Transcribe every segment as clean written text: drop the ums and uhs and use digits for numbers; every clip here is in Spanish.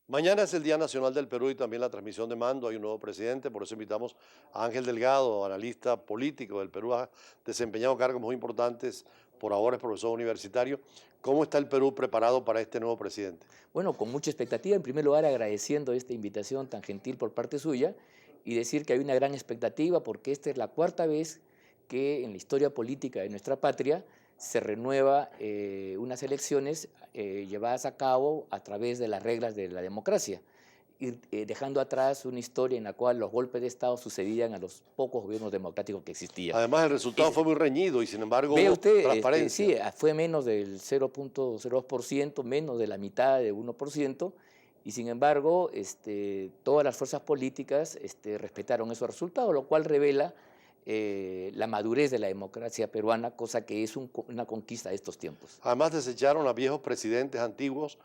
Mañana es el Día Nacional del Perú y también la transmisión de mando. Hay un nuevo presidente, por eso invitamos a Ángel Delgado, analista político del Perú, ha desempeñado cargos muy importantes, por ahora es profesor universitario. ¿Cómo está el Perú preparado para este nuevo presidente? Bueno, con mucha expectativa. En primer lugar, agradeciendo esta invitación tan gentil por parte suya y decir que hay una gran expectativa porque esta es la cuarta vez que en la historia política de nuestra patria se renueva unas elecciones llevadas a cabo a través de las reglas de la democracia, y, dejando atrás una historia en la cual los golpes de Estado sucedían a los pocos gobiernos democráticos que existían. Además, el resultado Es- fue muy reñido y sin embargo Vea hubo usted, transparencia. sí, fue menos del 0,02%, menos de la mitad de 1%, y sin embargo, todas las fuerzas políticas respetaron esos resultados, lo cual revela la madurez de la democracia peruana, cosa que es una conquista de estos tiempos. Además, desecharon a viejos presidentes antiguos,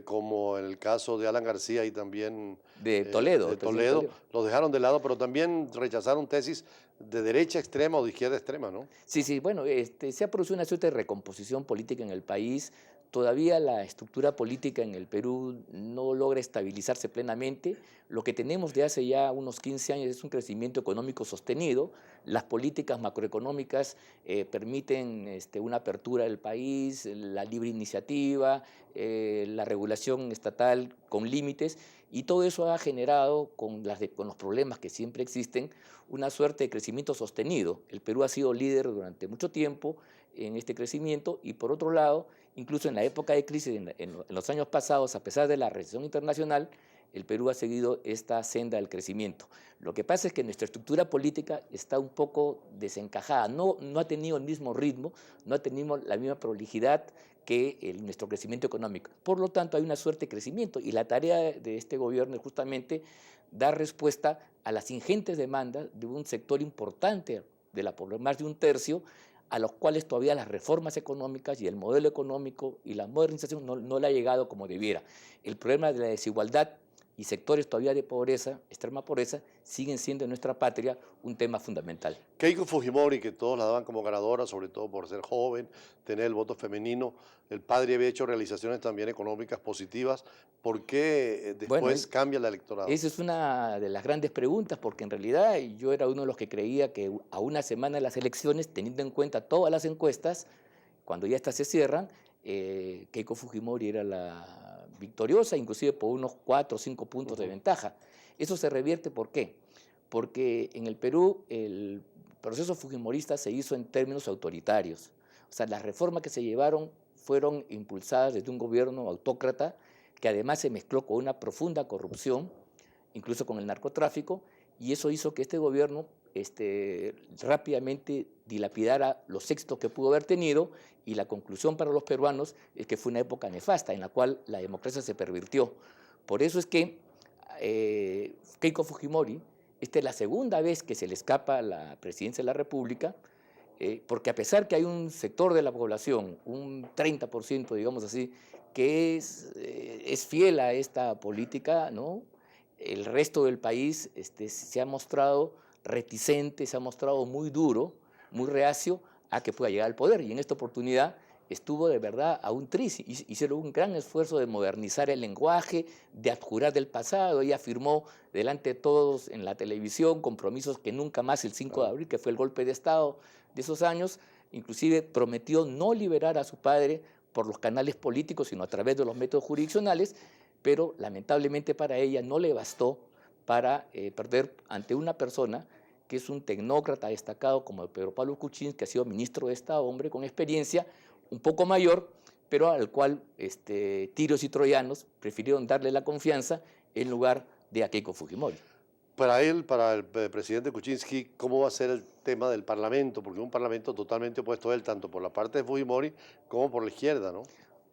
como en el caso de Alan García y también De Toledo, de el presidente Toledo, Toledo. los dejaron de lado, pero también rechazaron tesis de derecha extrema o de izquierda extrema, ¿no? Sí, sí, bueno, se ha producido una suerte de recomposición política en el país. Todavía la estructura política en el Perú no logra estabilizarse plenamente. Lo que tenemos de hace ya unos 15 años es un crecimiento económico sostenido. Las políticas macroeconómicas permiten una apertura del país, la libre iniciativa, la regulación estatal con límites, y todo eso ha generado, con los problemas que siempre existen, una suerte de crecimiento sostenido. El Perú ha sido líder durante mucho tiempo en este crecimiento, y por otro lado, incluso en la época de crisis, en los años pasados, a pesar de la recesión internacional, el Perú ha seguido esta senda del crecimiento. Lo que pasa es que nuestra estructura política está un poco desencajada, no ha tenido el mismo ritmo, no ha tenido la misma prolijidad que nuestro crecimiento económico. Por lo tanto, hay una suerte de crecimiento, y la tarea de este gobierno es justamente dar respuesta a las ingentes demandas de un sector importante de la población, más de un tercio, a los cuales todavía las reformas económicas y el modelo económico y la modernización no le ha llegado como debiera. El problema de la desigualdad y sectores todavía de pobreza, extrema pobreza, siguen siendo en nuestra patria un tema fundamental. Keiko Fujimori, que todos la daban como ganadora, sobre todo por ser joven, tener el voto femenino, el padre había hecho realizaciones también económicas positivas. ¿Por qué Bueno, después cambia el electorado? esa es una de las grandes preguntas, porque en realidad yo era uno de los que creía que a una semana de las elecciones, teniendo en cuenta todas las encuestas, cuando ya estas se cierran, Keiko Fujimori era la victoriosa, inclusive por unos 4 o 5 puntos de Ujú. ventaja. Eso se revierte, ¿por qué? Porque en el Perú el proceso fujimorista se hizo en términos autoritarios. O sea, las reformas que se llevaron fueron impulsadas desde un gobierno autócrata, que además se mezcló con una profunda corrupción, incluso con el narcotráfico, y eso hizo que este gobierno rápidamente dilapidara los éxitos que pudo haber tenido, y la conclusión para los peruanos es que fue una época nefasta en la cual la democracia se pervirtió. Por eso es que Keiko Fujimori, esta es la segunda vez que se le escapa a la presidencia de la República, porque a pesar que hay un sector de la población, un 30%, digamos así, que es fiel a esta política, ¿no? El resto del país se ha mostrado reticente, se ha mostrado muy duro, muy reacio a que pueda llegar al poder. Y en esta oportunidad estuvo de verdad a un tris. Hicieron un gran esfuerzo de modernizar el lenguaje, de abjurar del pasado. Ella afirmó delante de todos en la televisión compromisos que nunca más, el 5 de Claro. abril, que fue el golpe de Estado de esos años. Inclusive prometió no liberar a su padre por los canales políticos, sino a través de los métodos jurisdiccionales, pero lamentablemente para ella no le bastó para perder ante una persona que es un tecnócrata destacado como Pedro Pablo Kuczynski, que ha sido ministro de Estado, hombre con experiencia, un poco mayor, pero al cual tiros y troyanos prefirieron darle la confianza en lugar de a Keiko Fujimori. Para él, para el presidente Kuczynski, ¿cómo va a ser el tema del Parlamento? Porque es un Parlamento totalmente opuesto a él, tanto por la parte de Fujimori como por la izquierda, ¿no?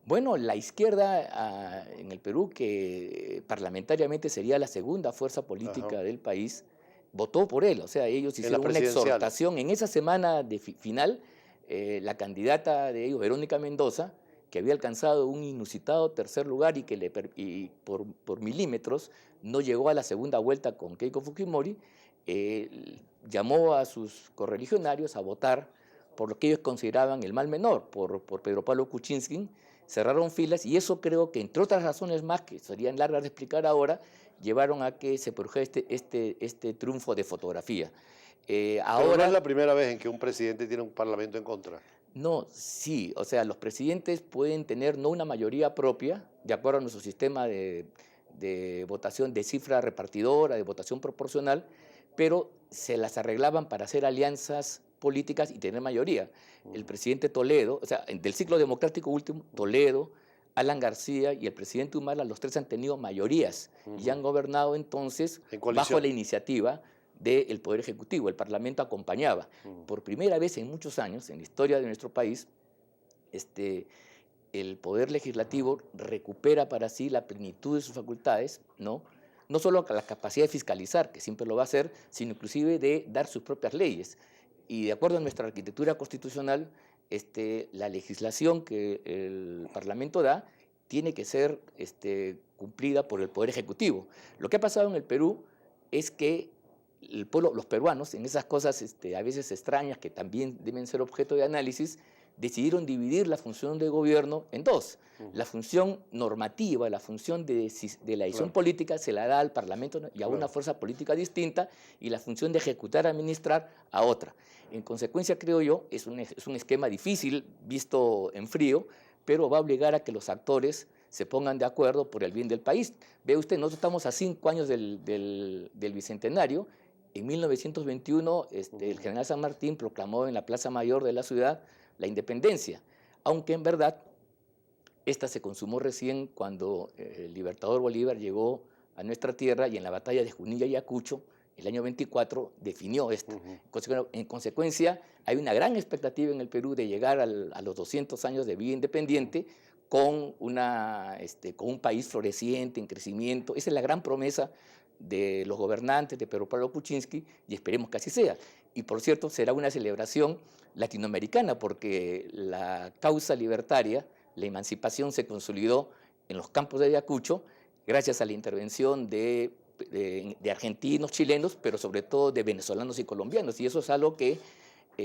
Bueno, la izquierda en el Perú, que parlamentariamente sería la segunda fuerza Ajá. política del país, votó por él. O sea, ellos En las hicieron una presidenciales. exhortación en esa semana de final. La candidata de ellos, Verónica Mendoza, que había alcanzado un inusitado tercer lugar y por milímetros no llegó a la segunda vuelta con Keiko Fujimori, llamó a sus correligionarios a votar por lo que ellos consideraban el mal menor, por Pedro Pablo Kuczynski, cerraron filas y eso creo que, entre otras razones más, que serían largas de explicar ahora, llevaron a que se produjera este triunfo de fotografía. Pero no es la primera vez en que un presidente tiene un parlamento en contra. No, sí, o sea, los presidentes pueden tener no una mayoría propia, de acuerdo a nuestro sistema de votación de cifra repartidora, de votación proporcional, pero se las arreglaban para hacer alianzas políticas y tener mayoría. El presidente Toledo, o sea, del ciclo democrático último, Toledo, Alan García y el presidente Humala, los tres han tenido mayorías y han gobernado entonces bajo la iniciativa del Poder Ejecutivo. El Parlamento acompañaba. Por primera vez en muchos años, en la historia de nuestro país, el Poder Legislativo recupera para sí la plenitud de sus facultades, ¿no? No solo la capacidad de fiscalizar, que siempre lo va a hacer, sino inclusive de dar sus propias leyes. Y de acuerdo a nuestra arquitectura constitucional, la legislación que el Parlamento da tiene que ser cumplida por el Poder Ejecutivo. Lo que ha pasado en el Perú es que el pueblo, los peruanos, en esas cosas a veces extrañas que también deben ser objeto de análisis, decidieron dividir la función de gobierno en dos. La función normativa, la función de la decisión política se la da al Parlamento y a una fuerza política distinta, y la función de ejecutar, administrar a otra. En consecuencia, creo yo, es un esquema difícil visto en frío, pero va a obligar a que los actores se pongan de acuerdo por el bien del país. Ve usted, nosotros estamos a 5 años del Bicentenario. En 1921, el general San Martín proclamó en la Plaza Mayor de la ciudad la independencia, aunque en verdad esta se consumó recién cuando el libertador Bolívar llegó a nuestra tierra y en la batalla de Junín y Ayacucho, el año 24, definió esta. En consecuencia, hay una gran expectativa en el Perú de llegar a los 200 años de vida independiente con un país floreciente, en crecimiento. Esa es la gran promesa de los gobernantes de Pedro Pablo Kuczynski, y esperemos que así sea. Y por cierto, será una celebración latinoamericana, porque la causa libertaria, la emancipación, se consolidó en los campos de Ayacucho gracias a la intervención de argentinos, chilenos, pero sobre todo de venezolanos y colombianos. Y eso es algo que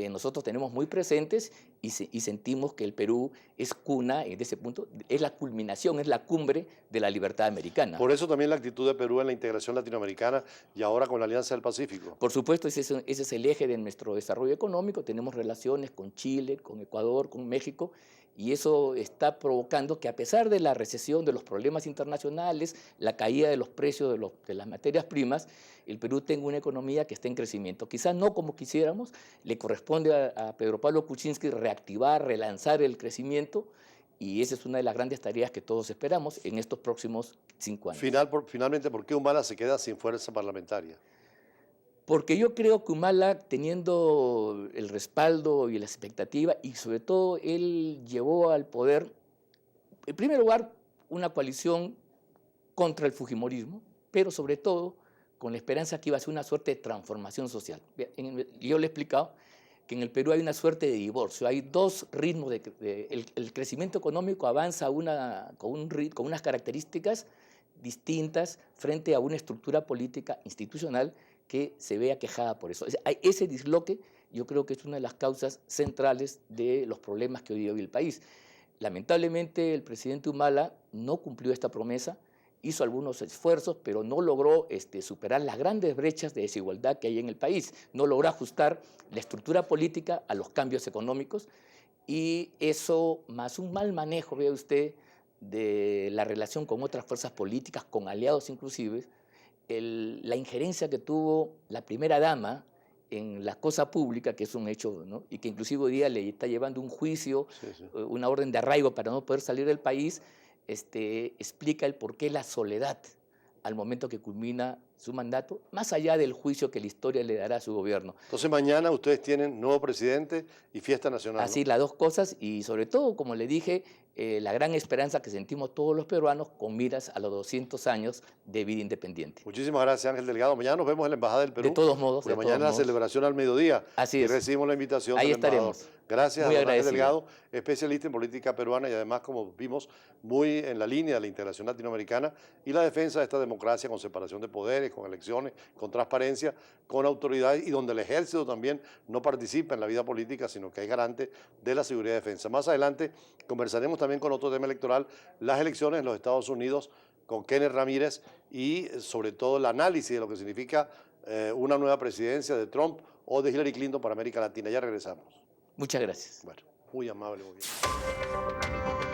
nosotros tenemos muy presentes y sentimos que el Perú es cuna, en ese punto, es la culminación, es la cumbre de la libertad americana. Por eso también la actitud de Perú en la integración latinoamericana y ahora con la Alianza del Pacífico. Por supuesto, ese es el eje de nuestro desarrollo económico. Tenemos relaciones con Chile, con Ecuador, con México, y eso está provocando que, a pesar de la recesión, de los problemas internacionales, la caída de los precios de las materias primas, el Perú tenga una economía que está en crecimiento. Quizás no como quisiéramos, le corresponde a Pedro Pablo Kuczynski reactivar, relanzar el crecimiento, y esa es una de las grandes tareas que todos esperamos en estos próximos 5 años. Finalmente, ¿por qué Humala se queda sin fuerza parlamentaria? Porque yo creo que Humala, teniendo el respaldo y la expectativa, y sobre todo él llevó al poder, en primer lugar, una coalición contra el fujimorismo, pero sobre todo con la esperanza que iba a ser una suerte de transformación social. Yo le he explicado que en el Perú hay una suerte de divorcio, hay dos ritmos, el crecimiento económico avanza con unas características distintas frente a una estructura política institucional que se ve aquejada por eso. Ese disloque yo creo que es una de las causas centrales de los problemas que hoy vive el país. Lamentablemente el presidente Humala no cumplió esta promesa, hizo algunos esfuerzos, pero no logró superar las grandes brechas de desigualdad que hay en el país, no logró ajustar la estructura política a los cambios económicos, y eso, más un mal manejo, vea usted, de la relación con otras fuerzas políticas, con aliados inclusive, la injerencia que tuvo la primera dama en la cosa pública, que es un hecho, ¿no? Y que inclusive hoy día le está llevando un juicio, una orden de arraigo para no poder salir del país, explica el por qué la soledad al momento que culmina su mandato, más allá del juicio que la historia le dará a su gobierno. Entonces mañana ustedes tienen nuevo presidente y fiesta nacional, Así, ¿no? las dos cosas, y sobre todo, como le dije, la gran esperanza que sentimos todos los peruanos con miras a los 200 años de vida independiente. Muchísimas gracias, Ángel Delgado. Mañana nos vemos en la Embajada del Perú. De todos modos. Porque mañana la celebración al mediodía. Así y es. recibimos la invitación Ahí del embajador. estaremos. Gracias Muy a Ángel agradecido. Delgado, especialista en política peruana y además, como vimos, muy en la línea de la integración latinoamericana y la defensa de esta democracia con separación de poderes, legales, con elecciones, con transparencia, con autoridad y donde el ejército también no participa en la vida política, sino que es garante de la seguridad y defensa. Más adelante conversaremos también con otro tema electoral, las elecciones en los Estados Unidos, con Kenneth Ramírez y sobre todo el análisis de lo que significa una nueva presidencia de Trump o de Hillary Clinton para América Latina. Ya regresamos. Muchas gracias. Bueno, muy amable, muy bien.